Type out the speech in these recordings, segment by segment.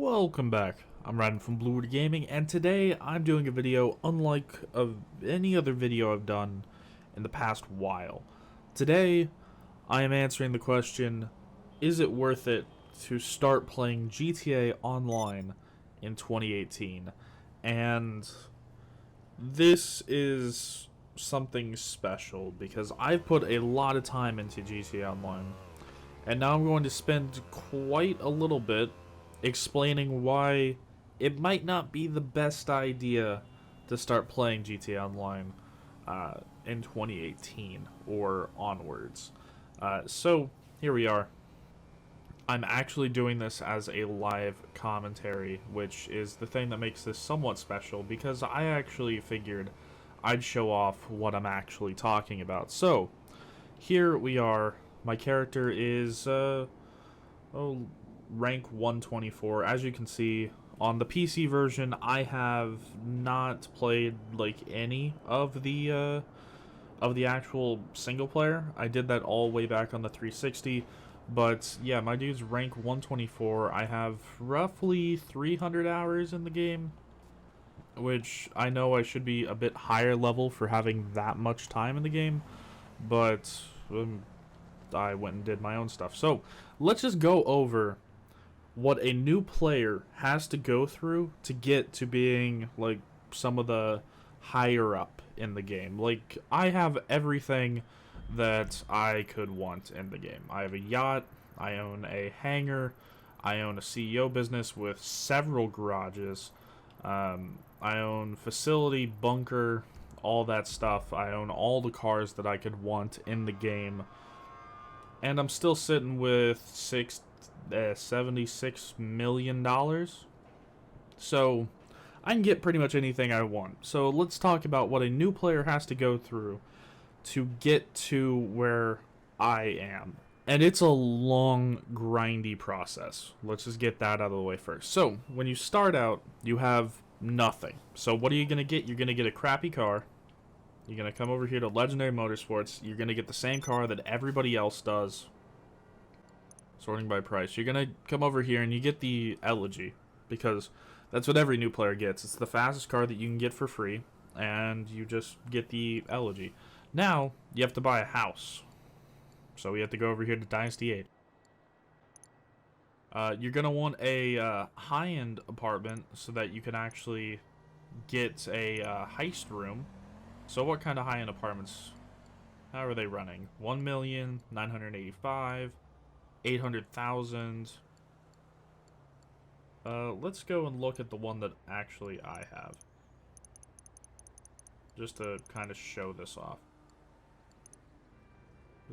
Welcome back. I'm Ryan from Bluewood Gaming, and today I'm doing a video unlike any other video I've done in the past while. Today, I am answering the question, is it worth it to start playing GTA Online in 2018? And this is something special because I've put a lot of time into GTA Online, and now I'm going to spend quite a little bit explaining why it might not be the best idea to start playing GTA Online in 2018 or onwards. So here we are. I'm actually doing this as a live commentary, which is the thing that makes this somewhat special because I actually figured I'd show off what I'm actually talking about. So here we are. My character is rank 124. As you can see, on the PC version, I have not played like any of the actual single player. I did that all way back on the 360. But yeah, my dude's rank 124. I have roughly 300 hours in the game, which I know I should be a bit higher level for having that much time in the game, but I went and did my own stuff. So let's just go over what a new player has to go through to get to being like some of the higher up in the game. Like, I have everything that I could want in the game. I have a yacht, I own a hangar, I own a CEO business with several garages, I own facility, bunker, all that stuff. I own all the cars that I could want in the game, and I'm still sitting with $76 million. So I can get pretty much anything I want. So let's talk about what a new player has to go through to get to where I am. And it's a long, grindy process. Let's just get that out of the way first. So when you start out, you have nothing. So what are you going to get? You're going to get a crappy car. You're going to come over here to Legendary Motorsports. You're going to get the same car that everybody else does. Sorting by price. You're going to come over here and you get the Elegy, because that's what every new player gets. It's the fastest car that you can get for free, and you just get the Elegy. Now, you have to buy a house. So we have to go over here to Dynasty 8. You're going to want a high-end apartment so that you can actually get a heist room. So what kind of high-end apartments? How are they running? 1,985,000. 800,000. Let's go and look at the one that actually I have, just to kind of show this off.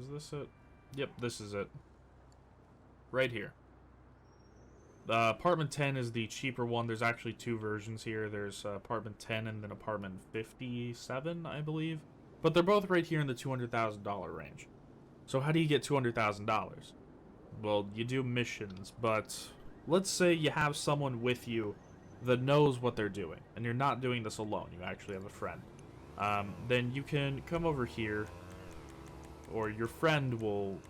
Is this it? Yep, this is it. Right here. Apartment 10 is the cheaper one. There's actually two versions here. There's apartment 10 and then apartment 57, I believe. But they're both right here in the $200,000 range. So how do you get $200,000? Well, you do missions, but let's say you have someone with you that knows what they're doing, and you're not doing this alone. You actually have a friend. Then you can come over here, or your friend will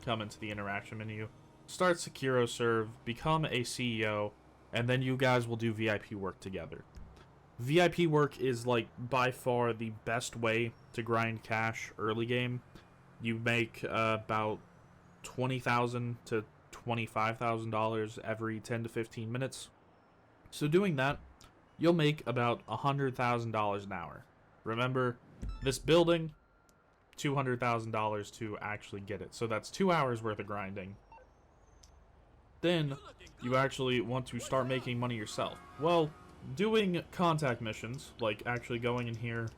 come into the interaction menu, start SecuroServe, become a CEO, and then you guys will do VIP work together. VIP work is like by far the best way to grind cash early game. You make about $20,000 to $25,000 every 10 to 15 minutes. So doing that, you'll make about $100,000 an hour. Remember, this building, $200,000 to actually get it. So that's 2 hours worth of grinding. Then you actually want to start making money yourself. Well, doing contact missions, like actually going in here,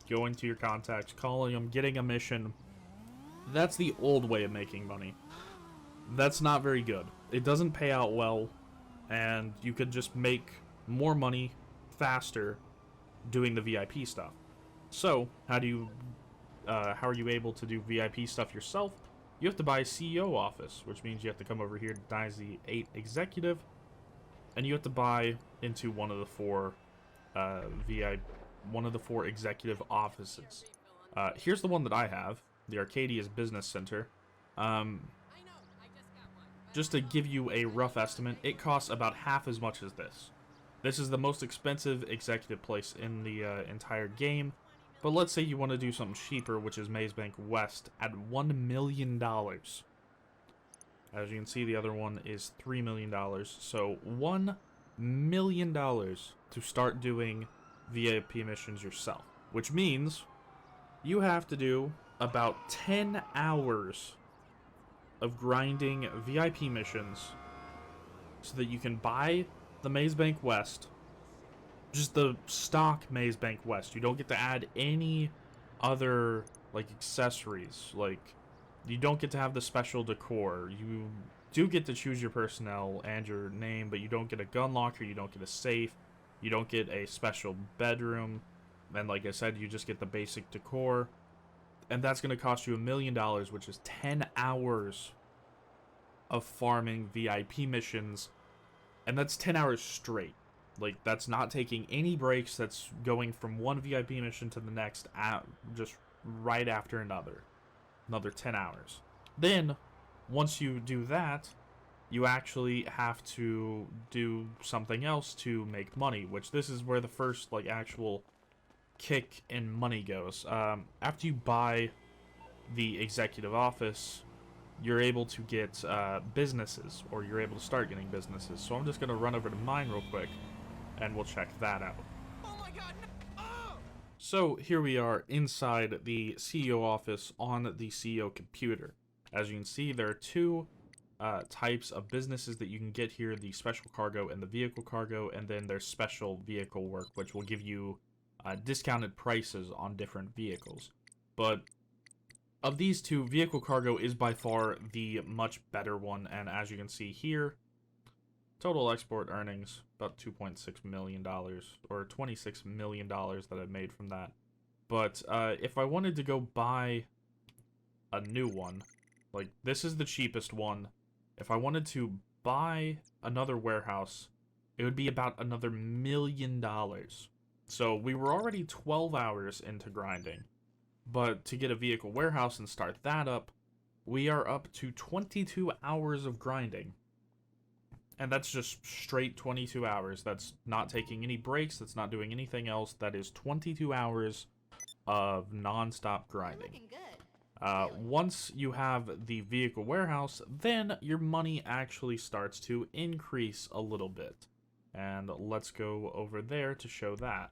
going to your contacts, calling them, getting a mission, that's the old way of making money. That's not very good. It doesn't pay out well, and you could just make more money faster doing the VIP stuff. So, how are you able to do VIP stuff yourself? You have to buy a CEO office, which means you have to come over here to Dynasty 8 Executive, and you have to buy into one of the four executive offices. Here's the one that I have. The Arcadia's Business Center. just to give you a rough estimate, it costs about half as much as this. This is the most expensive executive place in the entire game. But let's say you want to do something cheaper, which is Maze Bank West at $1 million. As you can see, the other one is $3 million. So $1 million to start doing VIP missions yourself. Which means you have to do about 10 hours of grinding VIP missions so that you can buy the Maze Bank West, just the stock Maze Bank West. You don't get to add any other, like, accessories. Like, you don't get to have the special decor. You do get to choose your personnel and your name, but you don't get a gun locker, you don't get a safe, you don't get a special bedroom, and like I said, you just get the basic decor. And that's going to cost you $1 million, which is 10 hours of farming VIP missions. And that's 10 hours straight. Like, that's not taking any breaks. That's going from one VIP mission to the next, just right after another. Another 10 hours. Then, once you do that, you actually have to do something else to make money, which this is where the first, like, actual kick in money goes. After you buy the executive office, you're able to get businesses, or you're able to start getting businesses. So I'm just going to run over to mine real quick, and we'll check that out. Oh my God, no! Oh! So here we are inside the CEO office on the CEO computer. As you can see, there are two types of businesses that you can get here, the special cargo and the vehicle cargo, and then there's special vehicle work, which will give you discounted prices on different vehicles. But of these two, vehicle cargo is by far the much better one, and as you can see here, total export earnings, about $2.6 million, or $26 million that I've made from that. But if I wanted to go buy a new one, like this is the cheapest one, if I wanted to buy another warehouse, it would be about another $1 million. So we were already 12 hours into grinding, but to get a vehicle warehouse and start that up, we are up to 22 hours of grinding. And that's just straight 22 hours. That's not taking any breaks, that's not doing anything else. That is 22 hours of non-stop grinding. Once you have the vehicle warehouse, then your money actually starts to increase a little bit. And let's go over there to show that.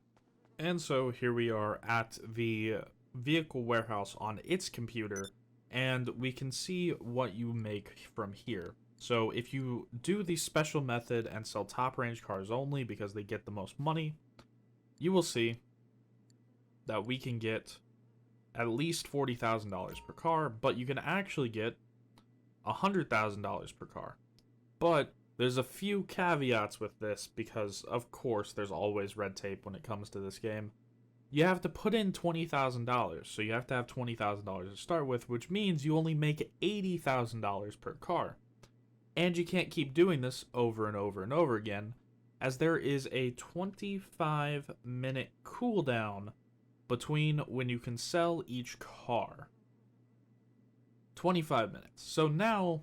And so here we are at the vehicle warehouse on its computer, and we can see what you make from here. So if you do the special method and sell top range cars only because they get the most money, you will see that we can get at least $40,000 per car, but you can actually get $100,000 per car. But there's a few caveats with this because, of course, there's always red tape when it comes to this game. You have to put in $20,000, so you have to have $20,000 to start with, which means you only make $80,000 per car. And you can't keep doing this over and over and over again, as there is a 25-minute cooldown between when you can sell each car. 25 minutes. So now,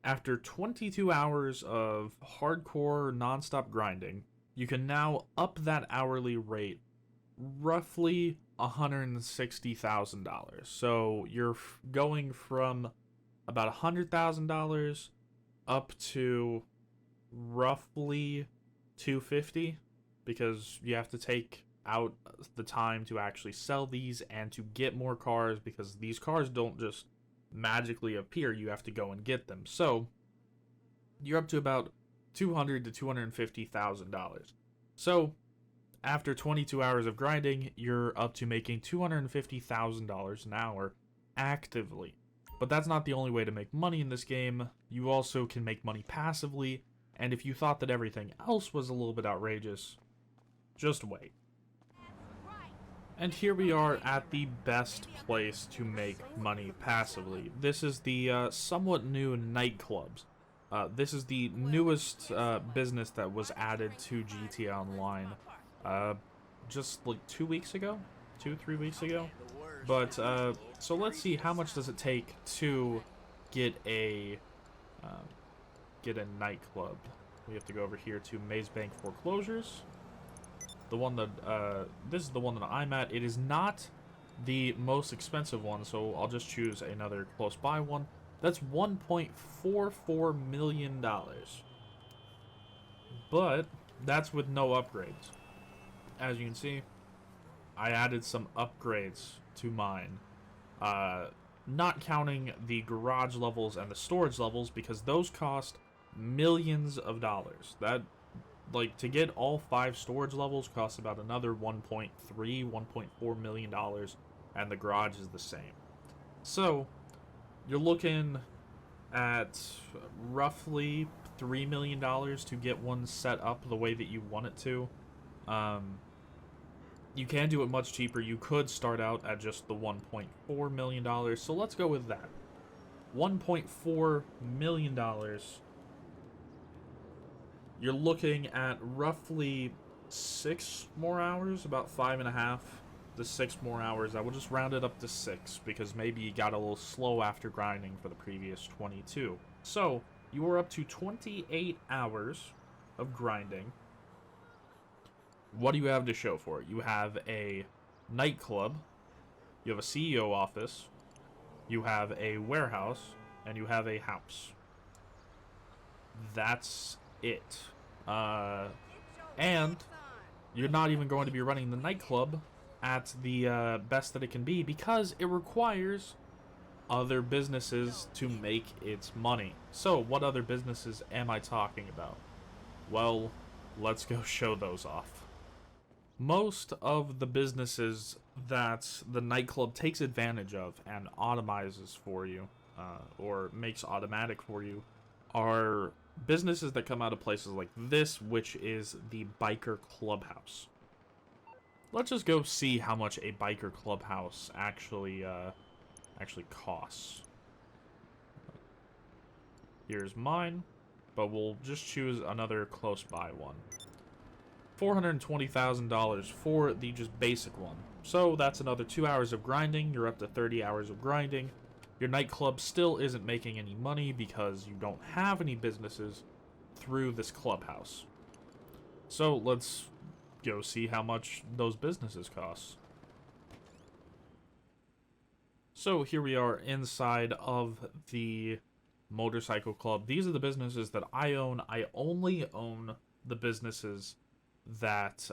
after 22 hours of hardcore non-stop grinding, you can now up that hourly rate roughly $160,000. So you're going from about $100,000 up to roughly $250,000, because you have to take out the time to actually sell these and to get more cars, because these cars don't just magically appear, you have to go and get them. So you're up to about $200,000 to $250,000. So after 22 hours of grinding, you're up to making $250,000 an hour actively. But that's not the only way to make money in this game. You also can make money passively, and if you thought that everything else was a little bit outrageous, just wait. And here we are at the best place to make money passively. This is the somewhat new nightclubs. This is the newest business that was added to GTA Online just like 2 weeks ago? 2-3 weeks ago? But, so let's see, how much does it take to get a get a nightclub. We have to go over here to Maze Bank Foreclosures. The one that, this is the one that I'm at. It is not the most expensive one, so I'll just choose another close by one. That's $1.44 million. But that's with no upgrades. As you can see, I added some upgrades to mine. Not counting the garage levels and the storage levels, because those cost millions of dollars. That, like, to get all 5 storage levels costs about another $1.4 million, and the garage is the same. So, you're looking at roughly $3 million to get one set up the way that you want it to. You can do it much cheaper. You could start out at just the $1.4 million. So let's go with that. $1.4 million. You're looking at roughly 6 more hours, about 5.5 to 6 more hours. I will just round it up to 6 because maybe you got a little slow after grinding for the previous 22. So you are up to 28 hours of grinding. What do you have to show for it? You have a nightclub, you have a CEO office, you have a warehouse, and you have a house. That's it. And you're not even going to be running the nightclub at the best that it can be because it requires other businesses to make its money. So, what other businesses am I talking about? Well, let's go show those off. Most of the businesses that the nightclub takes advantage of and automizes for you, or makes automatic for you, are businesses that come out of places like this, which is the biker clubhouse. Let's just go see how much a biker clubhouse actually costs. Here's mine, but we'll just choose another close by one. $420,000 for the just basic one. So that's another 2 hours of grinding. You're up to 30 hours of grinding. Your nightclub still isn't making any money because you don't have any businesses through this clubhouse. So let's go see how much those businesses cost. So here we are inside of the motorcycle club. These are the businesses that I own. I only own the businesses that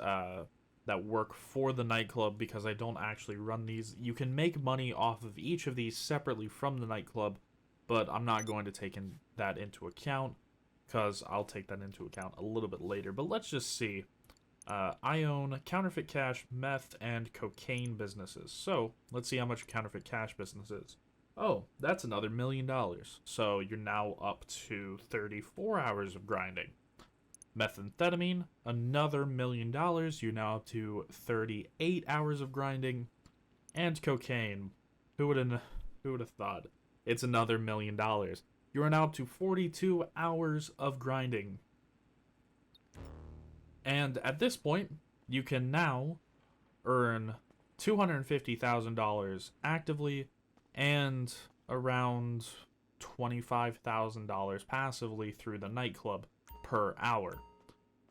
work for the nightclub because I don't actually run these. You can make money off of each of these separately from the nightclub, but I'm not going to take that into account because I'll take that into account a little bit later. But let's just see. I own counterfeit cash, meth, and cocaine businesses. So let's see how much counterfeit cash business is. Oh, that's another $1 million. So you're now up to 34 hours of grinding. Methamphetamine, another $1 million. You're now up to 38 hours of grinding. And cocaine, who would have thought? It's another $1 million. You are now up to 42 hours of grinding. And at this point, you can now earn $250,000 actively and around $25,000 passively through the nightclub per hour.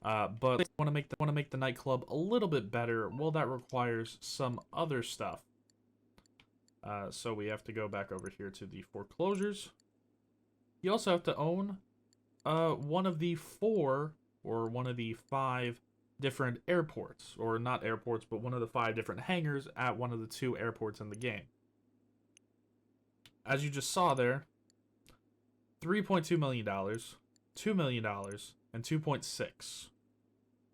But if you want to make the nightclub a little bit better, well, that requires some other stuff. So we have to go back over here to the foreclosures. You also have to own one of the 4 or one of the 5 different airports, or not airports, but one of the 5 different hangars at one of the 2 airports in the game. As you just saw there, $3.2 million, $2 million, and 2.6.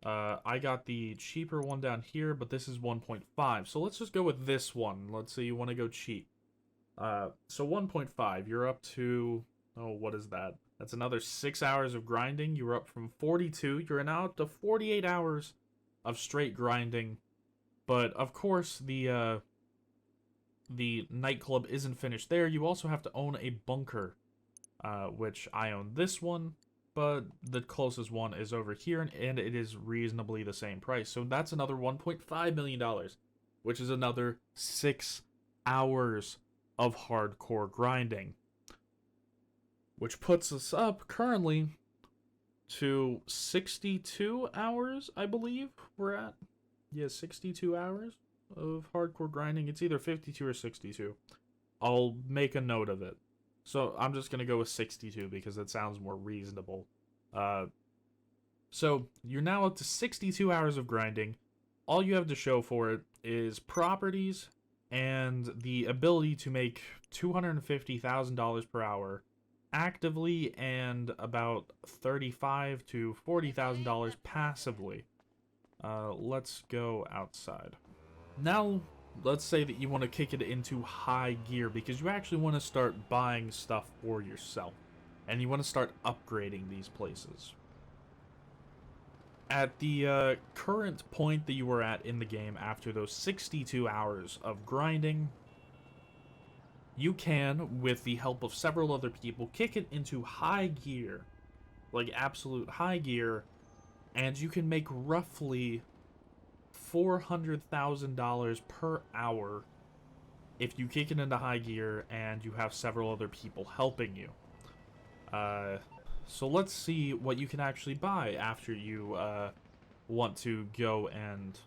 I got the cheaper one down here, but this is 1.5. So let's just go with this one. Let's say you want to go cheap. So 1.5, you're up to, oh, what is that? That's another 6 hours of grinding. You're up from 42. You're now up to 48 hours of straight grinding. But of course, the nightclub isn't finished there. You also have to own a bunker, which I own this one, but the closest one is over here, and it is reasonably the same price. So that's another $1.5 million, which is another 6 hours of hardcore grinding, which puts us up currently to 62 hours, I believe we're at. Yeah, 62 hours of hardcore grinding. It's either 52 or 62. I'll make a note of it. So I'm just going to go with 62 because that sounds more reasonable. Uh, so you're now up to 62 hours of grinding. All you have to show for it is properties and the ability to make $250,000 per hour actively and about $35,000 to $40,000 passively. Let's go outside. Now, let's say that you want to kick it into high gear because you actually want to start buying stuff for yourself. And you want to start upgrading these places. At the current point that you were at in the game after those 62 hours of grinding, you can, with the help of several other people, kick it into high gear. Like absolute high gear. And you can make roughly $400,000 per hour if you kick it into high gear and you have several other people helping you. So let's see what you can actually buy after you want to go and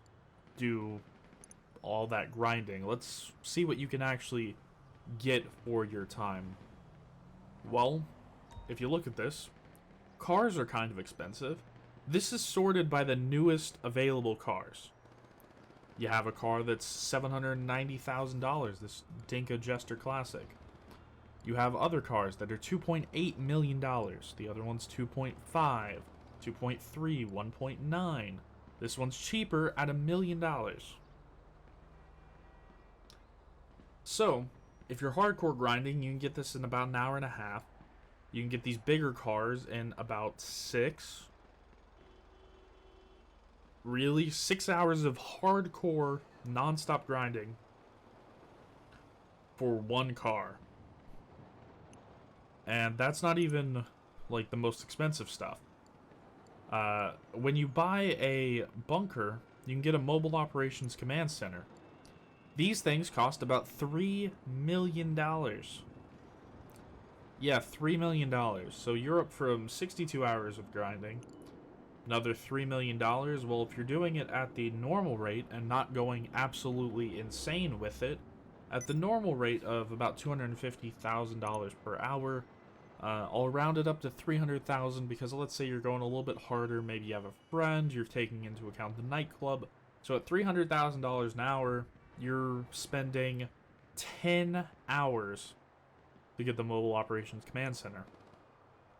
do all that grinding. Let's see what you can actually get for your time. Well, if you look at this, cars are kind of expensive. This is sorted by the newest available cars. You have a car that's $790,000, this Dinka Jester Classic. You have other cars that are $2.8 million. The other one's 2.5, 2.3, 1.9. This one's cheaper at $1 million. So, if you're hardcore grinding, you can get this in about an hour and a half. You can get these bigger cars in about 6. Really? 6 hours of hardcore, non-stop grinding for one car. And that's not even, like, the most expensive stuff. When you buy a bunker, you can get a mobile operations command center. These things cost about $3 million. Yeah, $3 million. So you're up from 62 hours of grinding. Another $3 million. Well, if you're doing it at the normal rate and not going absolutely insane with it, at the normal rate of about $250,000 per hour, I'll round it up to $300,000 because let's say you're going a little bit harder. Maybe you have a friend, you're taking into account the nightclub. So at $300,000 an hour, you're spending 10 hours to get the mobile operations command center.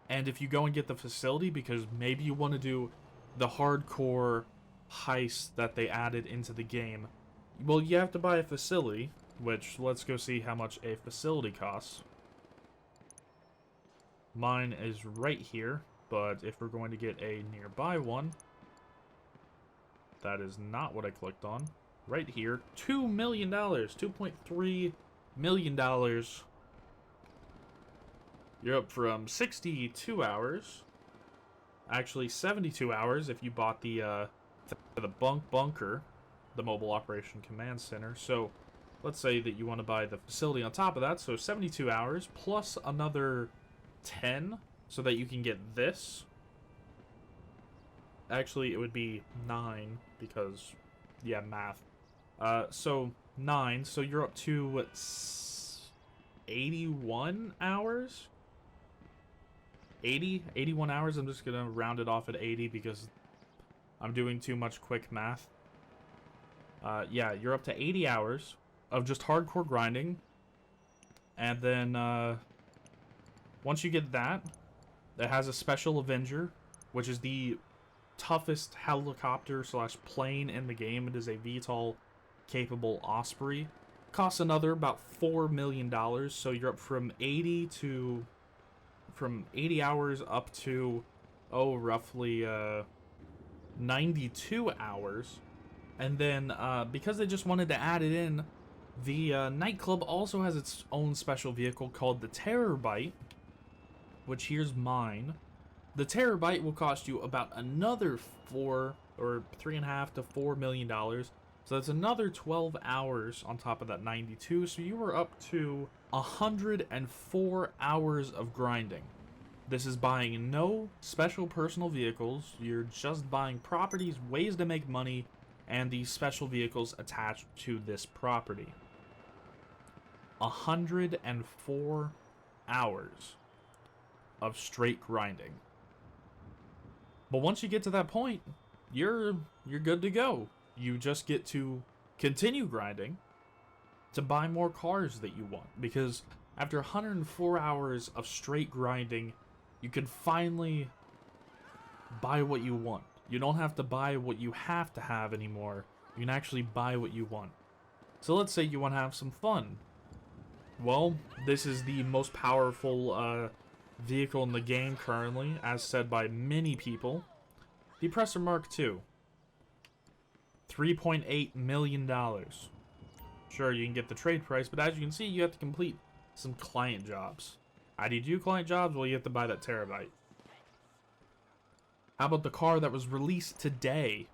And if you go and get the facility because maybe you want to do the hardcore heist that they added into the game, well, you have to buy a facility, which let's go see how much a facility costs. Mine is right here, but if we're going to get a nearby one, that is not what I clicked on. Right here, $2 million, $2.3 million. You're up from 62 hours. Actually, 72 hours if you bought the bunker, the mobile operation command center. So, let's say that you want to buy the facility on top of that. So, 72 hours plus another 10 so that you can get this. Actually, it would be 9 because, yeah, math. So 9. So you're up to 81 hours? 81 hours. I'm just gonna round it off at 80 because I'm doing too much quick math. Yeah, you're up to 80 hours of just hardcore grinding. And then, once you get that, it has a special Avenger, which is the toughest helicopter slash plane in the game. It is a VTOL capable Osprey. Costs another about $4 million, so you're up from 80 hours up to, roughly 92 hours. And then, because they just wanted to add it in, the nightclub also has its own special vehicle called the Terrorbyte, which here's mine. The Terabyte will cost you about another $3.5 to $4 million. So that's another 12 hours on top of that 92. So you were up to 104 hours of grinding. This is buying no special personal vehicles. You're just buying properties, ways to make money, and these special vehicles attached to this property. 104 hours of straight grinding. But once you get to that point, you're good to go. You just get to continue grinding to buy more cars that you want, because after 104 hours of straight grinding, you can finally buy what you want. You don't have to buy what you have to have anymore. You can actually buy what you want. So let's say you want to have some fun. Well, this is the most powerful vehicle in the game currently, as said by many people. The Oppressor Mark II. $3.8 million. Sure, you can get the trade price, but as you can see, you have to complete some client jobs. How do you do client jobs? Well, you have to buy that terabyte. How about the car that was released today?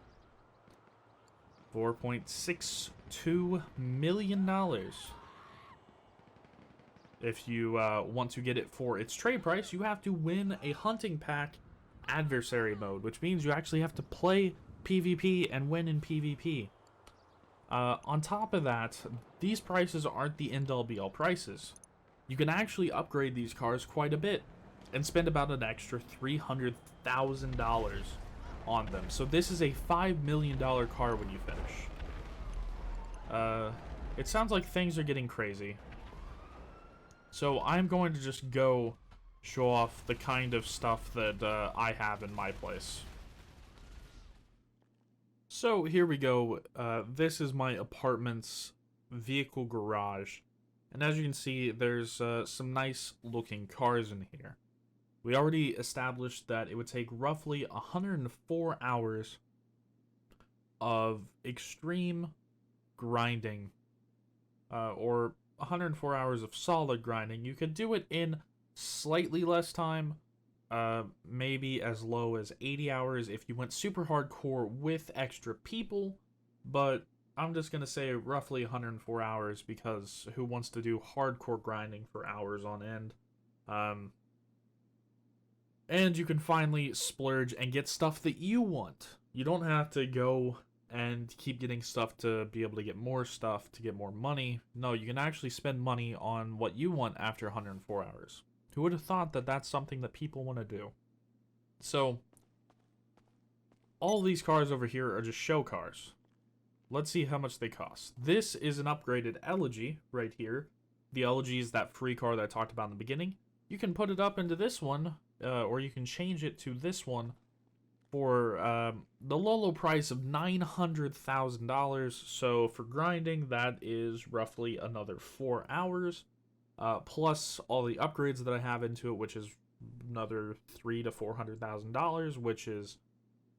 $4.62 million. If you want to get it for its trade price, you have to win a hunting pack adversary mode, which means you actually have to play PvP and win in PvP. On top of that, these prices aren't the end-all be-all prices. You can actually upgrade these cars quite a bit and spend about an extra $300,000 on them. So this is a $5 million car when you finish. It sounds like things are getting crazy. So I'm going to just go show off the kind of stuff that I have in my place. So here we go. This is my apartment's vehicle garage. And as you can see, there's some nice looking cars in here. We already established that it would take roughly 104 hours of extreme grinding, or 104 hours of solid grinding. You could do it in slightly less time, maybe as low as 80 hours if you went super hardcore with extra people, but I'm just going to say roughly 104 hours because who wants to do hardcore grinding for hours on end? And you can finally splurge and get stuff that you want. You don't have to go and keep getting stuff to be able to get more stuff, to get more money. No, you can actually spend money on what you want after 104 hours. Who would have thought that that's something that people want to do? So, all these cars over here are just show cars. Let's see how much they cost. This is an upgraded Elegy right here. The Elegy is that free car that I talked about in the beginning. You can put it up into this one, or you can change it to this one for the low price of $900,000. So for grinding, that is roughly another 4 hours, plus all the upgrades that I have into it, which is another $300,000 to $400,000, which is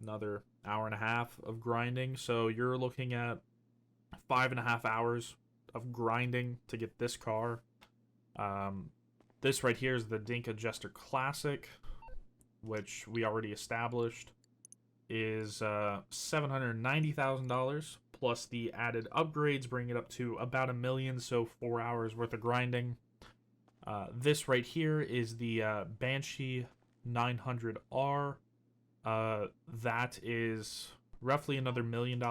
another hour and a half of grinding. So you're looking at 5.5 hours of grinding to get this car. This right here is the Dinka Jester Classic, which we already established is $790,000, plus the added upgrades bring it up to about $1 million, so 4 hours worth of grinding. This right here is the Banshee 900R. That is roughly another $1 million.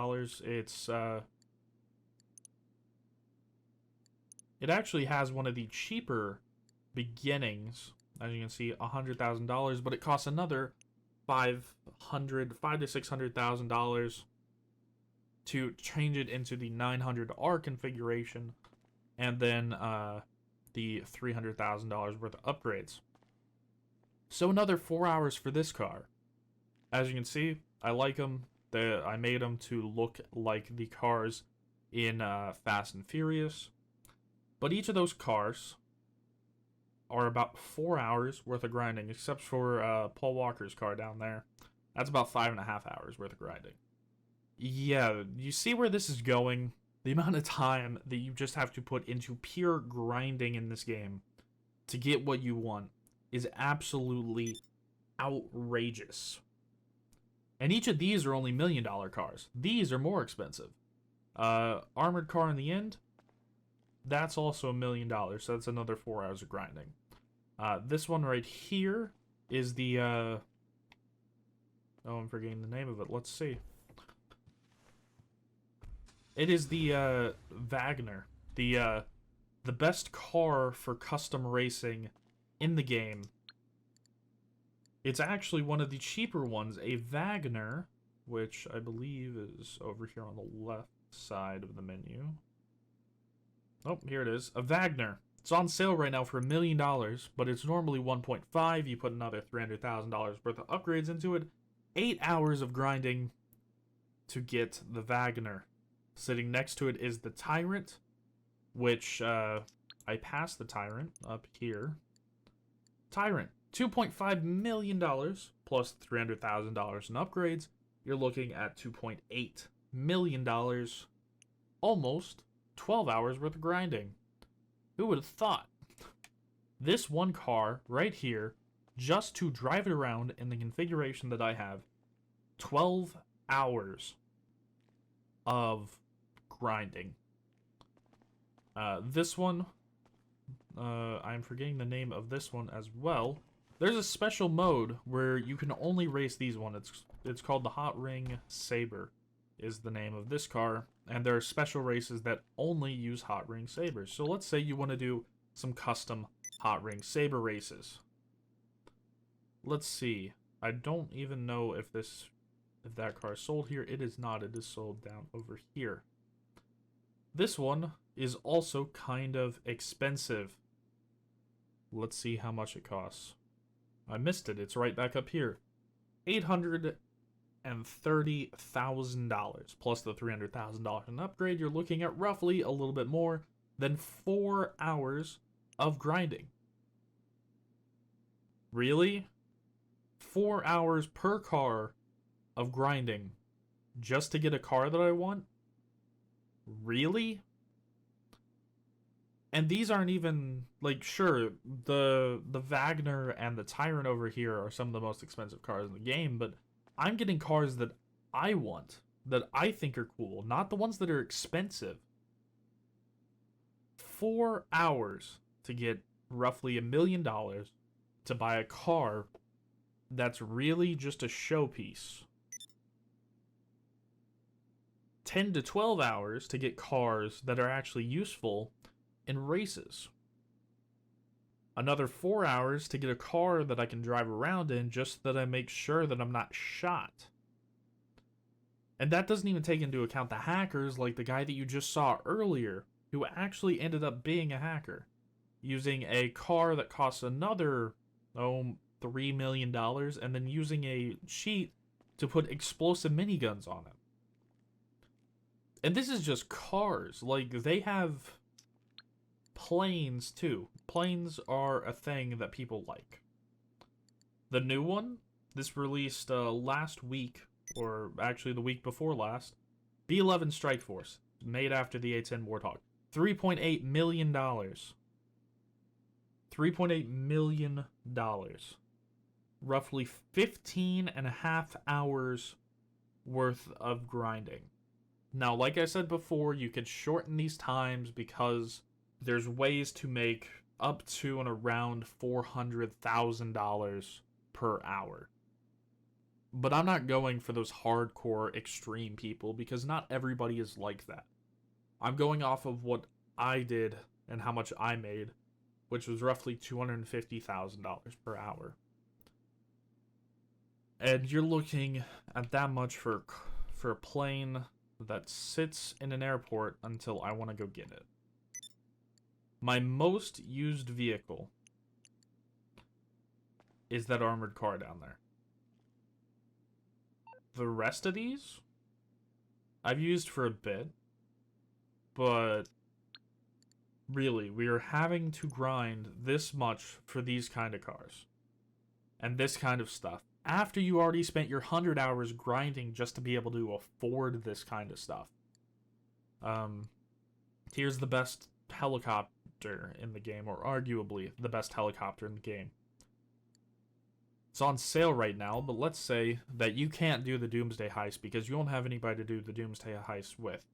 It actually has one of the cheaper beginnings, as you can see, $100,000, but it costs another $500,000 to $600,000 to change it into the 900R configuration, and then the $300,000 worth of upgrades. So another 4 hours for this car. As you can see, I like them. I made them to look like the cars in Fast and Furious. But each of those cars are about 4 hours worth of grinding, except for Paul Walker's car down there. That's about 5.5 hours worth of grinding. Yeah, you see where this is going? The amount of time that you just have to put into pure grinding in this game to get what you want is absolutely outrageous. And each of these are only $1 million cars. These are more expensive. Armored car in the end, that's also $1 million, so that's another 4 hours of grinding. This one right here is the, oh, I'm forgetting the name of it. Let's see. It is the, Wagner. The best car for custom racing in the game. It's actually one of the cheaper ones, a Wagner, which I believe is over here on the left side of the menu. Oh, here it is. A Wagner. It's on sale right now for $1 million, but it's normally 1.5. You put another $300,000 worth of upgrades into it. 8 hours of grinding to get the Wagner. Sitting next to it is the Tyrant, which I passed the Tyrant up here. Tyrant, $2.5 million plus $300,000 in upgrades. You're looking at $2.8 million. Almost 12 hours worth of grinding. Who would have thought? This one car right here, just to drive it around in the configuration that I have, 12 hours of grinding. This one, I'm forgetting the name of this one as well. There's a special mode where you can only race these ones. It's called the Hot Ring Saber, is the name of this car. And there are special races that only use Hot Ring Sabers. So let's say you want to do some custom Hot Ring Saber races. Let's see. I don't even know if that car is sold here. It is not. It is sold down over here. This one is also kind of expensive. Let's see how much it costs. I missed it. It's right back up here. $830,000 plus the $300,000 in upgrade. You're looking at roughly a little bit more than 4 hours of grinding. Really? 4 hours per car of grinding just to get a car that I want? Really? And these aren't even, like, sure, the Wagner and the Tyrant over here are some of the most expensive cars in the game, but I'm getting cars that I want, that I think are cool, not the ones that are expensive. 4 hours to get roughly $1 million to buy a car that's really just a showpiece. 10 to 12 hours to get cars that are actually useful in races. Another 4 hours to get a car that I can drive around in just that I make sure that I'm not shot. And that doesn't even take into account the hackers like the guy that you just saw earlier, who actually ended up being a hacker, using a car that costs another, $3 million, and then using a cheat to put explosive miniguns on it. And this is just cars. Like, they have planes, too. Planes are a thing that people like. The new one, this released last week, or actually the week before last, B-11 Strike Force, made after the A-10 Warthog. $3.8 million. $3.8 million. Roughly 15 and a half hours worth of grinding. Now, like I said before, you could shorten these times because there's ways to make up to and around $400,000 per hour. But I'm not going for those hardcore extreme people because not everybody is like that. I'm going off of what I did and how much I made, which was roughly $250,000 per hour. And you're looking at that much for a plane that sits in an airport until I want to go get it. My most used vehicle is that armored car down there. The rest of these, I've used for a bit, but really, we are having to grind this much for these kind of cars and this kind of stuff after you already spent your 100 hours grinding just to be able to afford this kind of stuff. Here's the best helicopter in the game, or arguably the best helicopter in the game. It's on sale right now, but let's say that you can't do the Doomsday Heist because you don't have anybody to do the Doomsday Heist with.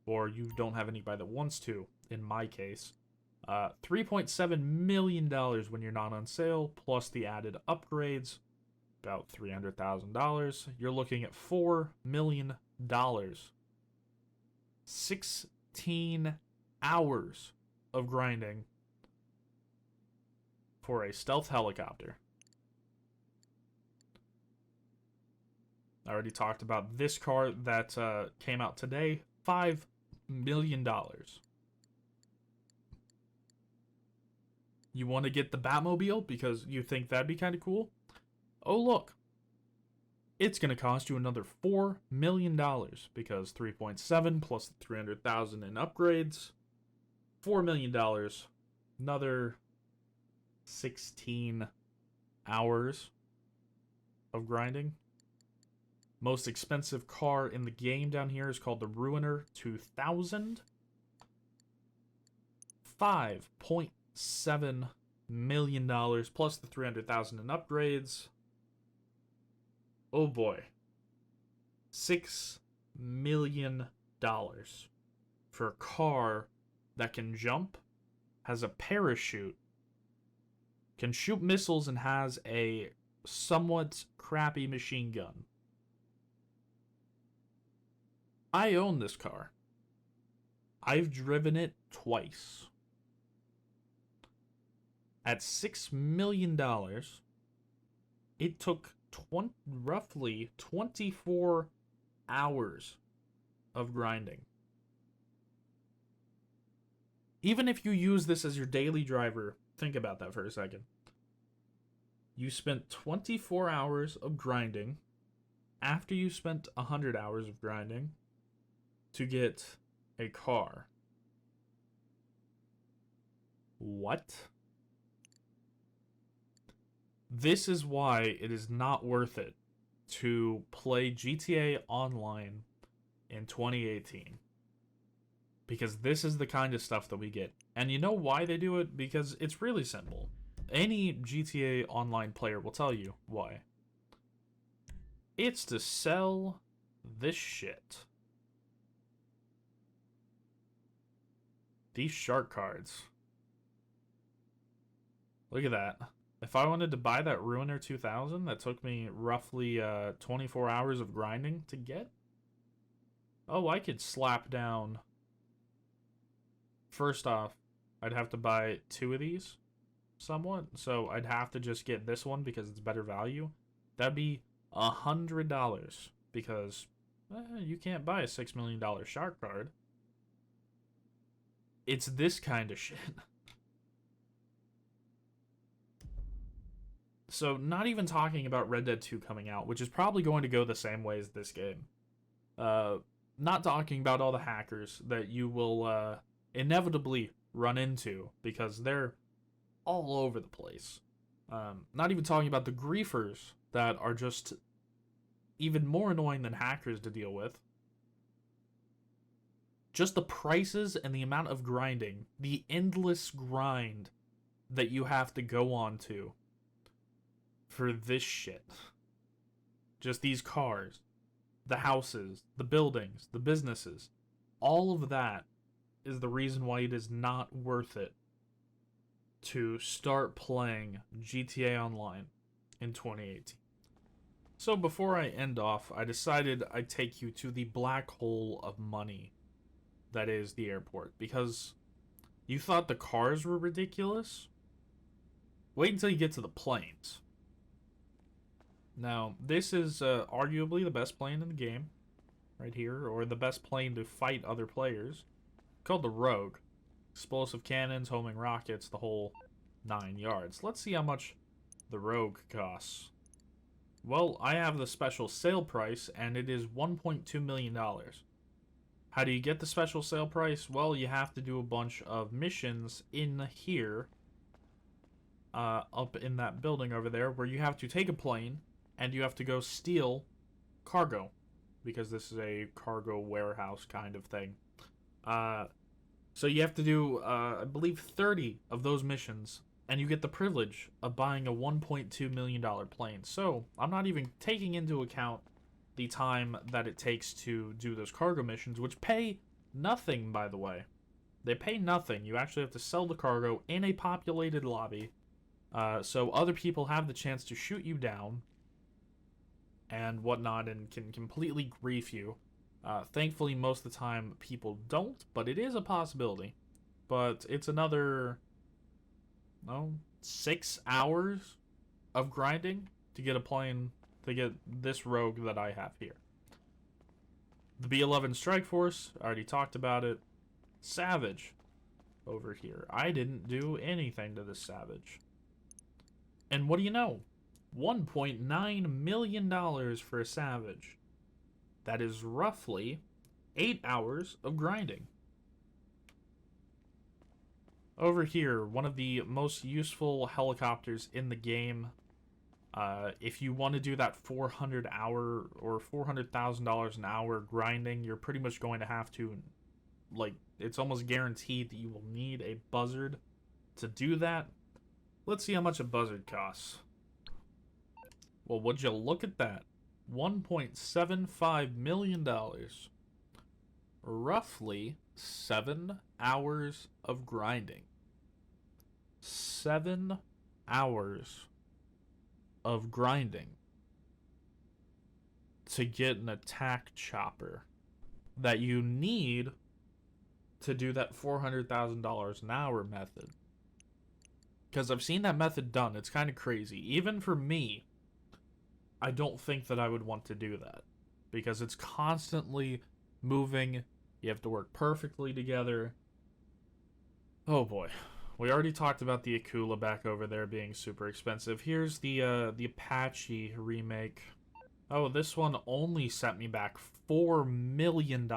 Or you don't have anybody that wants to, in my case. $3.7 million when you're not on sale, plus the added upgrades, about $300,000. You're looking at $4 million. 16 hours of grinding for a stealth helicopter. I already talked about this car that came out today, $5 million. You want to get the Batmobile because you think that'd be kind of cool? Oh, look. It's going to cost you another $4 million because 3.7 plus the 300,000 in upgrades, $4 million, another 16 hours of grinding. Most expensive car in the game down here is called the Ruiner 2000. $5.7 million plus the 300,000 in upgrades. Oh boy. $6 million for a car that can jump, has a parachute, can shoot missiles, and has a somewhat crappy machine gun. I own this car. I've driven it twice. At $6 million, it took roughly 24 hours of grinding. Even if you use this as your daily driver, think about that for a second. You spent 24 hours of grinding after you spent 100 hours of grinding to get a car. What? This is why it is not worth it to play GTA Online in 2018. Because this is the kind of stuff that we get. And you know why they do it? Because it's really simple. Any GTA Online player will tell you why. It's to sell this shit. These shark cards. Look at that. If I wanted to buy that Ruiner 2000, that took me roughly 24 hours of grinding to get. Oh, I could slap down. First off, I'd have to buy 2 of these, somewhat. So I'd have to just get this one because it's better value. That'd be $100 because you can't buy a $6 million shark card. It's this kind of shit. So, not even talking about Red Dead 2 coming out, which is probably going to go the same way as this game. Not talking about all the hackers that you will inevitably run into, because they're all over the place. Not even talking about the griefers that are just even more annoying than hackers to deal with. Just the prices and the amount of grinding, the endless grind that you have to go on to for this shit. Just these cars, the houses, the buildings, the businesses, all of that is the reason why it is not worth it to start playing GTA Online in 2018. So before I end off, I decided I'd take you to the black hole of money that is the airport, because you thought the cars were ridiculous? Wait until you get to the planes. Now, this is arguably the best plane in the game, right here, or the best plane to fight other players. Called the Rogue. Explosive cannons, homing rockets, the whole 9 yards. Let's see how much the Rogue costs. Well, I have the special sale price, and it is $1.2 million. How do you get the special sale price? Well, you have to do a bunch of missions in here, up in that building over there, where you have to take a plane, and you have to go steal cargo, because this is a cargo warehouse kind of thing. So you have to do, I believe, 30 of those missions, and you get the privilege of buying a $1.2 million plane. So I'm not even taking into account the time that it takes to do those cargo missions, which pay nothing, by the way. They pay nothing. You actually have to sell the cargo in a populated lobby, so other people have the chance to shoot you down and whatnot and can completely grief you. Thankfully, most of the time, people don't, but it is a possibility. But it's another, 6 hours of grinding to get a plane, to get this rogue that I have here. The B-11 Strike Force, I already talked about it. Savage over here. I didn't do anything to this Savage. And what do you know? $1.9 million for a Savage. That is roughly 8 hours of grinding. Over here, one of the most useful helicopters in the game. If you want to do that 400-hour or $400,000 an hour grinding, you're pretty much going to have to, like, it's almost guaranteed that you will need a buzzard to do that. Let's see how much a buzzard costs. Well, would you look at that? $1.75 million. Roughly 7 hours of grinding. 7 hours of grinding to get an attack chopper that you need to do that $400,000 an hour method. Because I've seen that method done. It's kind of crazy. Even for me, I don't think that I would want to do that. Because it's constantly moving. You have to work perfectly together. Oh boy. We already talked about the Akula back over there being super expensive. Here's the Apache remake. Oh, this one only set me back $4 million.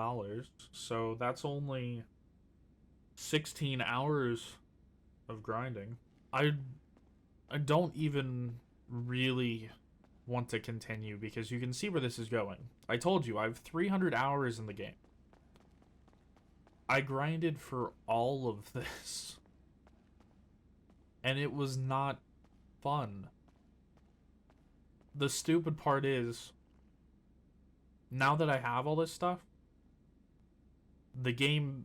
So that's only 16 hours of grinding. I don't even really want to continue because you can see where this is going. I told you, I have 300 hours in the game. I grinded for all of this. And it was not fun. The stupid part is, now that I have all this stuff, the game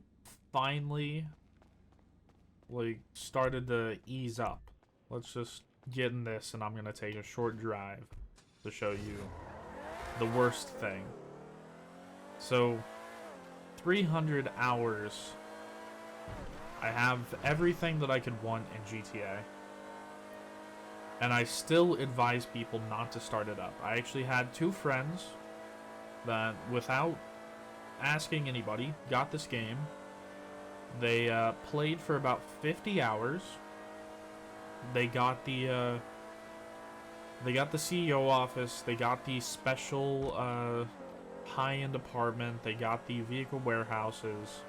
finally, like, started to ease up. Let's just get in this, and I'm gonna take a short drive to show you the worst thing. So, 300 hours. I have everything that I could want in GTA. And I still advise people not to start it up. I actually had 2 friends that, without asking anybody, got this game. They played for about 50 hours. They got the CEO office. They got the special high-end apartment. They got the vehicle warehouses.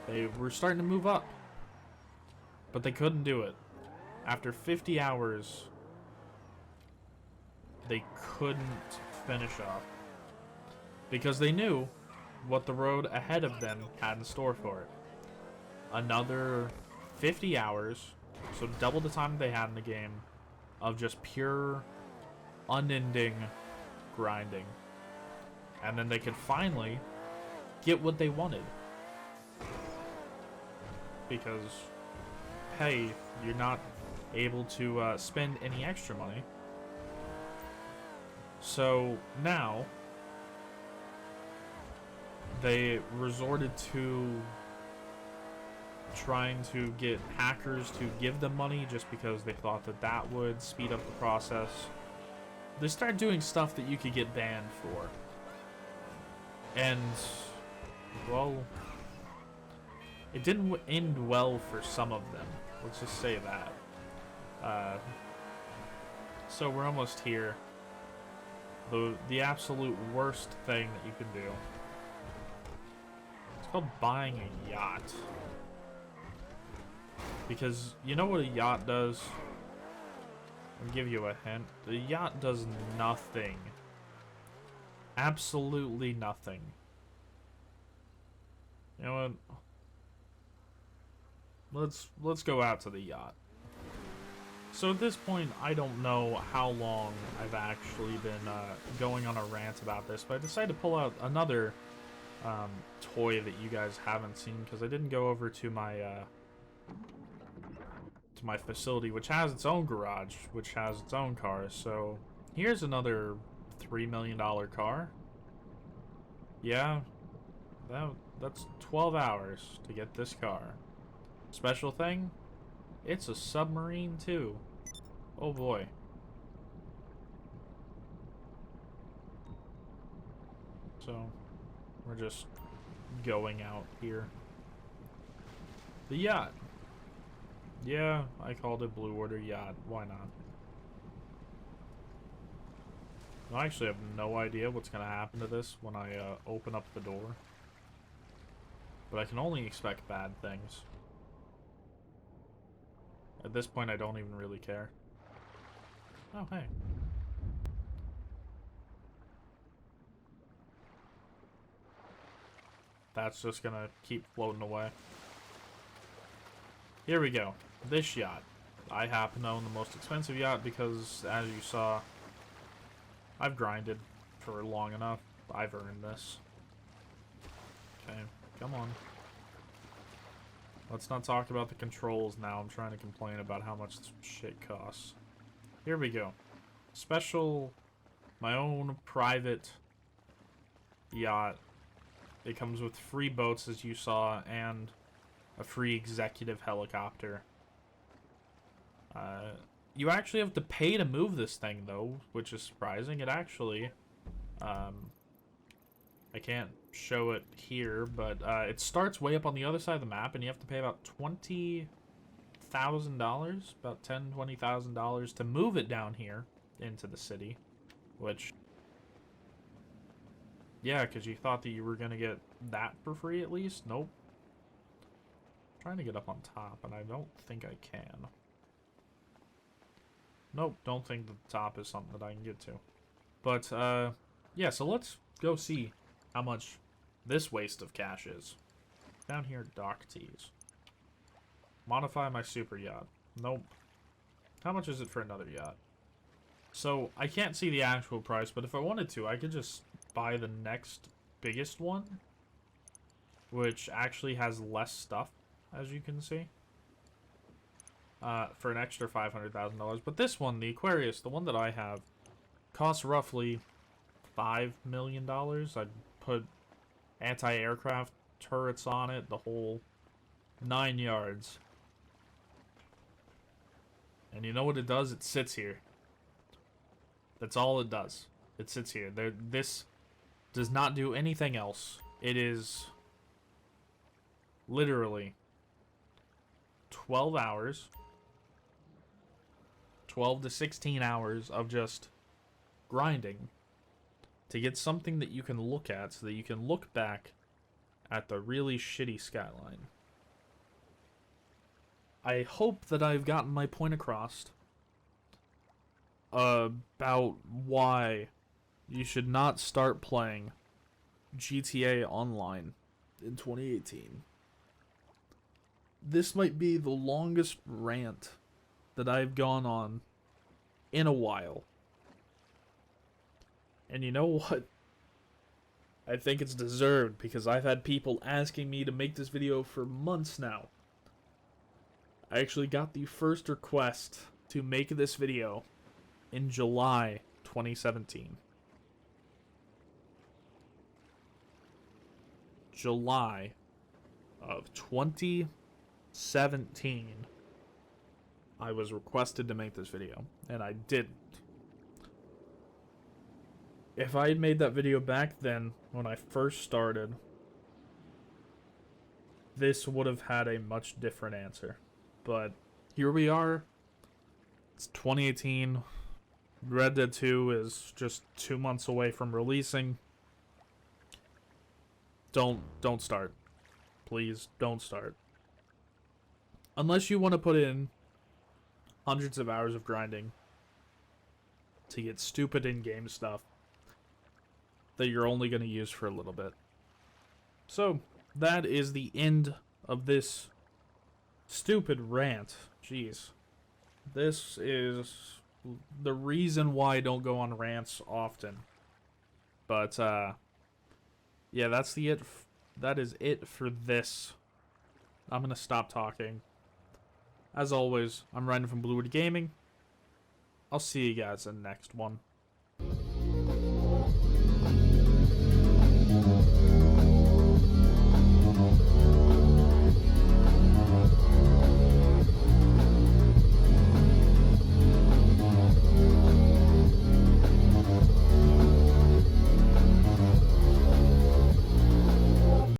They were starting to move up, but they couldn't do it. After 50 hours, they couldn't finish off because they knew what the road ahead of them had in store for it. Another 50 hours, so double the time they had in the game, of just pure, unending grinding. And then they could finally get what they wanted. Because, hey, you're not able to spend any extra money. So now they resorted to trying to get hackers to give them money just because they thought that that would speed up the process. They started doing stuff that you could get banned for. And, well, it didn't end well for some of them. Let's just say that. So we're almost here. The absolute worst thing that you can do. It's called buying a yacht. Because you know what a yacht does? I'll give you a hint. The yacht does nothing. Absolutely nothing. You know what? Let's go out to the yacht. So at this point, I don't know how long I've actually been going on a rant about this, but I decided to pull out another toy that you guys haven't seen, because I didn't go over to my facility, which has its own garage, which has its own cars. So here's another $3 million car. Yeah, that's 12 hours to get this car. Special thing, it's a submarine too. Oh boy. So we're just going out here. The yacht. Yeah, I called it Blue Order Yacht. Why not? I actually have no idea what's going to happen to this when I open up the door. But I can only expect bad things. At this point, I don't even really care. Oh, hey. That's just going to keep floating away. Here we go. This yacht. I happen to own the most expensive yacht because, as you saw, I've grinded for long enough. I've earned this. Okay, come on. Let's not talk about the controls now. I'm trying to complain about how much this shit costs. Here we go. Special, my own private yacht. It comes with free boats, as you saw, and a free executive helicopter. You actually have to pay to move this thing, though, which is surprising. It actually, I can't show it here, but it starts way up on the other side of the map, and you have to pay about $20,000, about $20,000 to move it down here into the city, which, yeah, because you thought that you were going to get that for free at least. Nope. I'm trying to get up on top, and I don't think I can. Nope, don't think the top is something that I can get to. But, yeah, so let's go see how much this waste of cash is. Down here, dock tees. Modify my super yacht. Nope. How much is it for another yacht? So, I can't see the actual price, but if I wanted to, I could just buy the next biggest one, which actually has less stuff, as you can see. For an extra $500,000. But this one, the Aquarius, the one that I have, costs roughly $5 million. I'd put anti-aircraft turrets on it, the whole 9 yards. And you know what it does? It sits here. That's all it does. It sits here. This does not do anything else. It is literally 12 hours. 12 to 16 hours of just grinding to get something that you can look at so that you can look back at the really shitty skyline. I hope that I've gotten my point across about why you should not start playing GTA Online in 2018. This might be the longest rant that I've gone on in a while. And you know what? I think it's deserved because I've had people asking me to make this video for months now. I actually got the first request to make this video in July 2017. July of 2017. I was requested to make this video, and I didn't. If I had made that video back then, when I first started, this would have had a much different answer. But here we are. It's 2018. Red Dead 2 is just 2 months away from releasing. Don't start. Please, don't start. Unless you want to put in hundreds of hours of grinding to get stupid in-game stuff that you're only going to use for a little bit. So, that is the end of this stupid rant. Jeez. This is the reason why I don't go on rants often. But, yeah, that's the it. That is it for this. I'm gonna stop talking. As always, I'm Ryan from Bluewood Gaming. I'll see you guys in the next one.